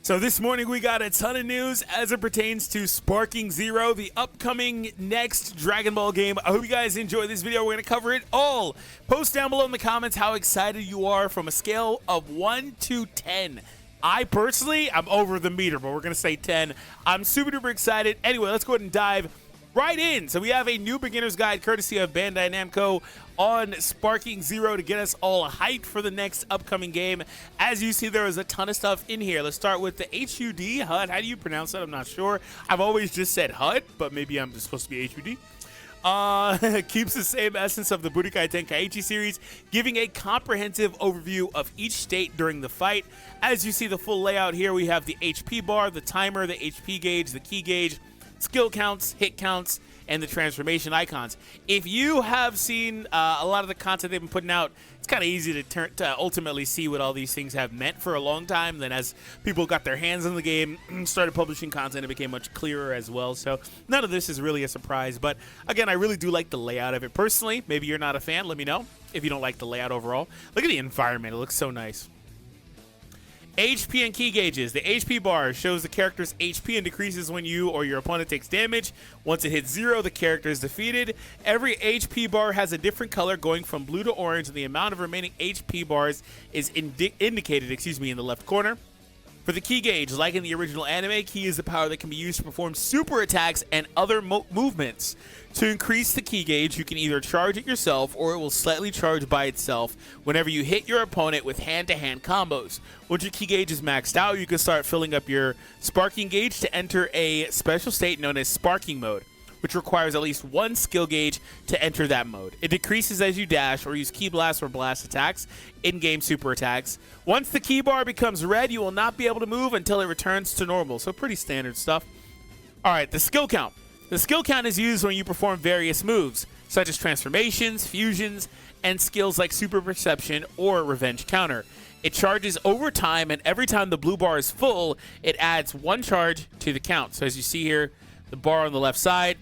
So this morning we got a ton of news as it pertains to Soarking Zero, the upcoming next Dragon Ball game. I hope you guys enjoy this video. We're going to cover it all. Post down below in the comments how excited you are from a scale of 1 to 10. I personally, I'm over the meter, but we're going to say 10. I'm super duper excited. Anyway, let's go ahead and dive right in. So we have a new beginner's guide courtesy of Bandai Namco on Soarking Zero to get us all hyped for the next upcoming game. As you see, there is a ton of stuff in here. Let's start with the HUD. HUD, how do you pronounce that? I'm not sure. I've always just said HUD, but maybe I'm just supposed to be HUD. Keeps the same essence of the Budokai Tenkaichi series, giving a comprehensive overview of each state during the fight. As you see the full layout here, we have the HP bar, the timer, the HP gauge, the key gauge, skill counts, hit counts, and the transformation icons. If you have seen a lot of the content they've been putting out, it's kind of easy to ultimately see what all these things have meant for a long time. Then as people got their hands on the game, started publishing content, it became much clearer as well. So none of this is really a surprise. But again, I really do like the layout of it personally. Maybe you're not a fan. Let me know if you don't like the layout overall. Look at the environment. It looks so nice. HP and key gauges. The HP bar shows the character's HP and decreases when you or your opponent takes damage. Once it hits 0, the character is defeated. Every HP bar has a different color going from blue to orange, and the amount of remaining HP bars is indicated in the left corner. For the key gauge, like in the original anime, key is the power that can be used to perform super attacks and other movements. To increase the key gauge, you can either charge it yourself or it will slightly charge by itself whenever you hit your opponent with hand-to-hand combos. Once your key gauge is maxed out, you can start filling up your sparking gauge to enter a special state known as sparking mode, which requires at least one skill gauge to enter that mode. It decreases as you dash or use key blast or blast attacks, in-game super attacks. Once the key bar becomes red, you will not be able to move until it returns to normal. So pretty standard stuff. All right, the skill count. The skill count is used when you perform various moves, such as transformations, fusions, and skills like super perception or revenge counter. It charges over time, and every time the blue bar is full, it adds one charge to the count. So as you see here, the bar on the left side,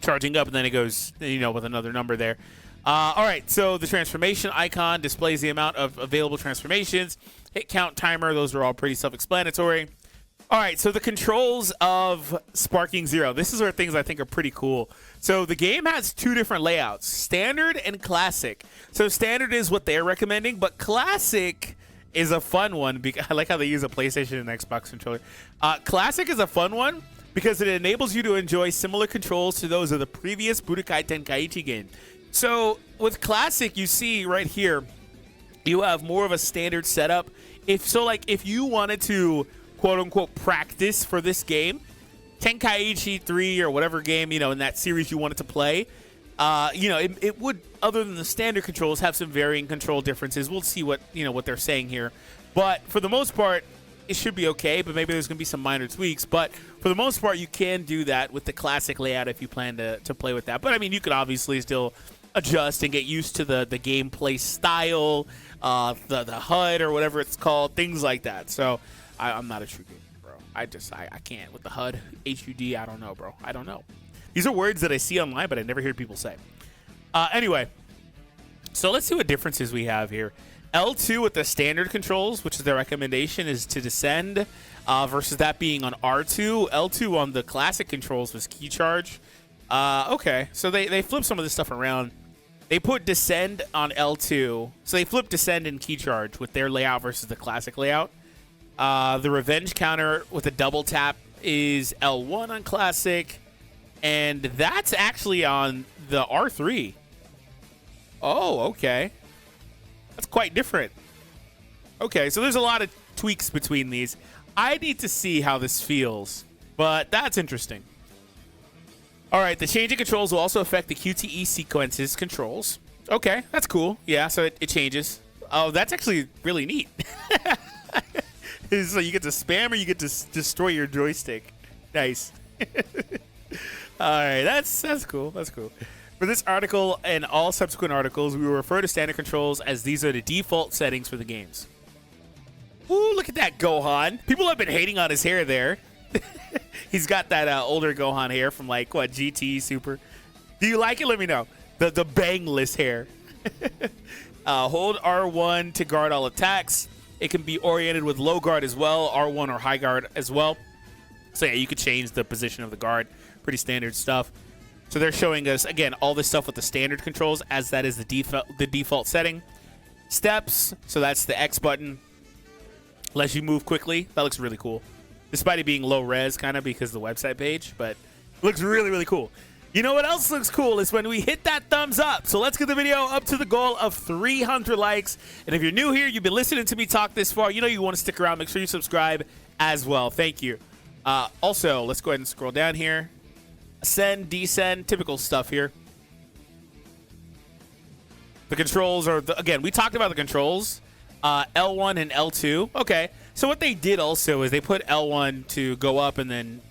charging up, and then it goes, with another number there. All right, so the transformation icon displays the amount of available transformations. Hit count, timer, those are all pretty self-explanatory. All right, so the controls of Soarking Zero. This is where things I think are pretty cool. So the game has two different layouts, standard and classic. So standard is what they're recommending, but classic is a fun one. I like how they use a PlayStation and Xbox controller. Classic is a fun one because it enables you to enjoy similar controls to those of the previous Budokai Tenkaichi game. So with classic, you see right here, you have more of a standard setup. If you wanted to quote-unquote practice for this game, Tenkaichi 3 or whatever game, in that series you wanted to play, it would, other than the standard controls, have some varying control differences. We'll see what they're saying here. But for the most part, it should be okay, but maybe there's going to be some minor tweaks. But for the most part, you can do that with the classic layout if you plan to play with that. But, you could obviously still adjust and get used to the gameplay style, the HUD or whatever it's called, things like that. So I'm not a true gamer, bro. I can't with the HUD, HUD. I don't know, bro. I don't know. These are words that I see online, but I never hear people say. Anyway, so let's see what differences we have here. L2 with the standard controls, which is their recommendation, is to descend, versus that being on R2. L2 on the classic controls was key charge. Okay, so they flipped some of this stuff around. They put descend on L2. So they flipped descend and key charge with their layout versus the classic layout. The revenge counter with a double tap is L1 on classic, and that's actually on the R3. Oh, okay. That's quite different. Okay, so there's a lot of tweaks between these. I need to see how this feels, but that's interesting. All right, the changing controls will also affect the QTE sequences controls. Okay, that's cool. Yeah, so it changes. Oh, that's actually really neat. So you get to spam or you get to destroy your joystick. Nice. All right, that's cool. That's cool. For this article and all subsequent articles, we will refer to standard controls as these are the default settings for the games. Ooh, look at that Gohan. People have been hating on his hair there. He's got that older Gohan hair from GT Super. Do you like it? Let me know. The bangless hair. Hold R1 to guard all attacks. It can be oriented with low guard as well, R1 or high guard as well. So yeah, you could change the position of the guard. Pretty standard stuff. So they're showing us, again, all this stuff with the standard controls, as that is the default setting. Steps, so that's the X button. Lets you move quickly. That looks really cool. Despite it being low res, kind of, because of the website page. But it looks really, really cool. You know what else looks cool is when we hit that thumbs up. So let's get the video up to the goal of 300 likes. And if you're new here, you've been listening to me talk this far, you know you want to stick around. Make sure you subscribe as well. Thank you. Also, let's go ahead and scroll down here. Ascend, descend, typical stuff here. The controls are, again, we talked about the controls. L1 and L2. Okay, so what they did also is they put L1 to go up and then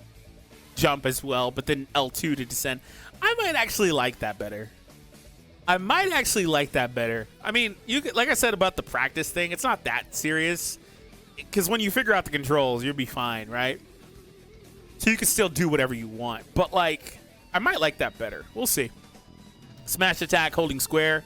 jump as well, but then L2 to descend. I might actually like that better. I mean, you could, like I said about the practice thing, it's not that serious. Because when you figure out the controls, you'll be fine, right? So you can still do whatever you want. But, like, I might like that better. We'll see. Smash attack, holding square.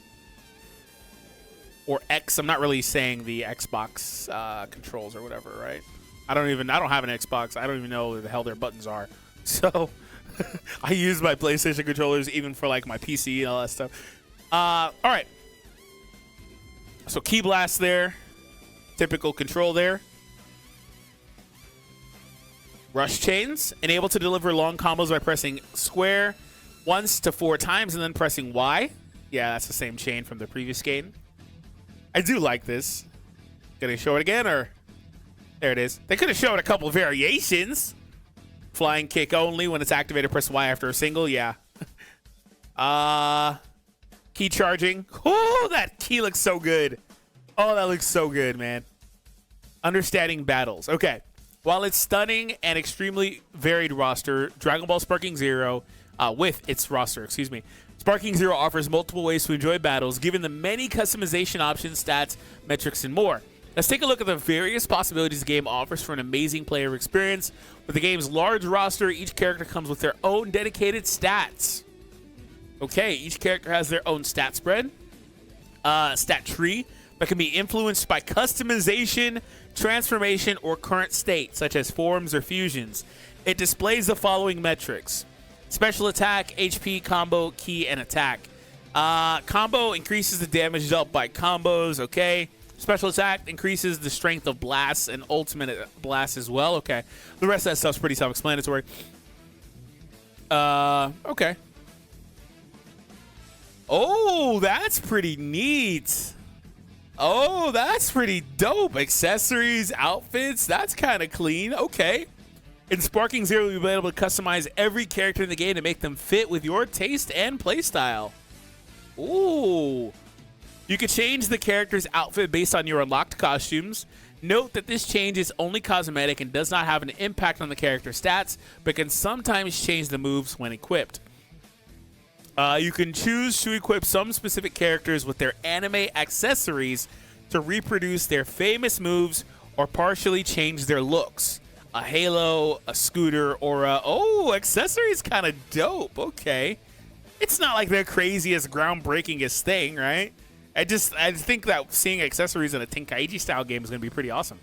Or X. I'm not really saying the Xbox controls or whatever, right? I don't have an Xbox. I don't even know where the hell their buttons are. So, I use my PlayStation controllers even for, like, my PC and all that stuff. All right. So, key blast there. Typical control there. Rush chains. Enable to deliver long combos by pressing square once to 4 times and then pressing Y. Yeah, that's the same chain from the previous game. I do like this. Gonna show it again, or... There it is. They could have shown a couple variations. Flying kick only. When it's activated, press Y after a single. Yeah. Key charging. Oh, that key looks so good. Oh, that looks so good, man. Understanding battles. Okay. While it's stunning and extremely varied roster, Dragon Ball Sparking Zero, with its roster, excuse me, Sparking Zero offers multiple ways to enjoy battles, given the many customization options, stats, metrics, and more. Let's take a look at the various possibilities the game offers for an amazing player experience. With the game's large roster, each character comes with their own dedicated stats. Okay, each character has their own stat spread, stat tree, that can be influenced by customization, transformation, or current state, such as forms or fusions. It displays the following metrics: special attack, HP, combo, ki, and attack. Combo increases the damage dealt by combos, okay. Special attack increases the strength of blasts and ultimate blasts as well, okay. The rest of that stuff's pretty self-explanatory. Okay. Oh, that's pretty neat. Oh, that's pretty dope. Accessories, outfits, that's kind of clean. Okay. In Sparking Zero, you'll be able to customize every character in the game to make them fit with your taste and playstyle. Ooh. You can change the character's outfit based on your unlocked costumes. Note that this change is only cosmetic and does not have an impact on the character's stats, but can sometimes change the moves when equipped. You can choose to equip some specific characters with their anime accessories to reproduce their famous moves or partially change their looks. A halo, a scooter, or a... Oh, accessories kind of dope. Okay. It's not like the craziest, groundbreakingest thing, right? I think that seeing accessories in a Tenkaichi-style game is going to be pretty awesome.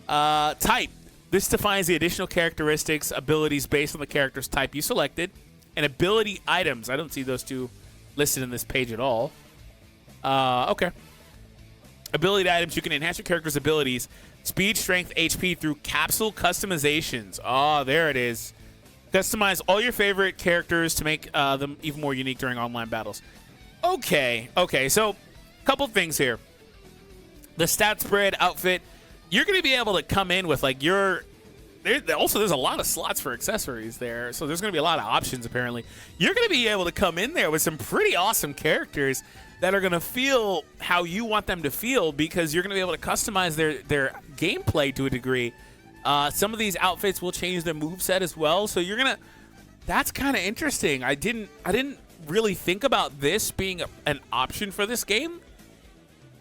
Type. This defines the additional characteristics, abilities based on the character's type you selected. And ability items. I don't see those two listed in this page at all. Okay. Ability items. You can enhance your character's abilities. Speed, strength, HP through capsule customizations. Oh, there it is. Customize all your favorite characters to make them even more unique during online battles. Okay. Okay, so a couple things here. The stat spread outfit. You're going to be able to come in with like your... Also, there's a lot of slots for accessories there, so there's going to be a lot of options, apparently. You're going to be able to come in there with some pretty awesome characters that are going to feel how you want them to feel, because you're going to be able to customize their gameplay to a degree. Some of these outfits will change their moveset as well, so you're going to... That's kind of interesting. I didn't really think about this being an option for this game.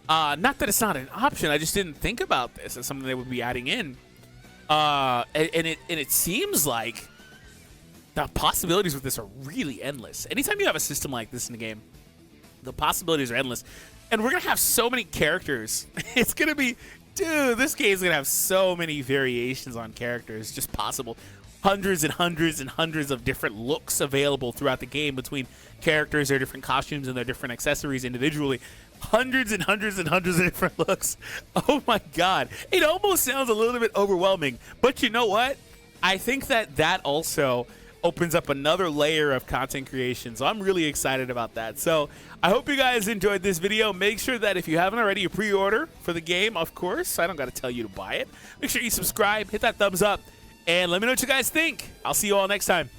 Not that it's not an option, I just didn't think about this as something they would be adding in. And it seems like the possibilities with this are really endless. Anytime you have a system like this in the game, the possibilities are endless. And we're going to have so many characters. It's going to be Dude, this game's gonna have so many variations on characters, just possible. Hundreds and hundreds and hundreds of different looks available throughout the game between characters, their different costumes, and their different accessories individually. Hundreds and hundreds and hundreds of different looks. Oh my god. It almost sounds a little bit overwhelming, but you know what? I think that also opens up another layer of content creation, so I'm really excited about that. So I hope you guys enjoyed this video. Make sure that if you haven't already, you pre-order for the game, of course. I don't got to tell you to buy it. Make sure you subscribe, hit that thumbs up, and let me know what you guys think. I'll see you all next time.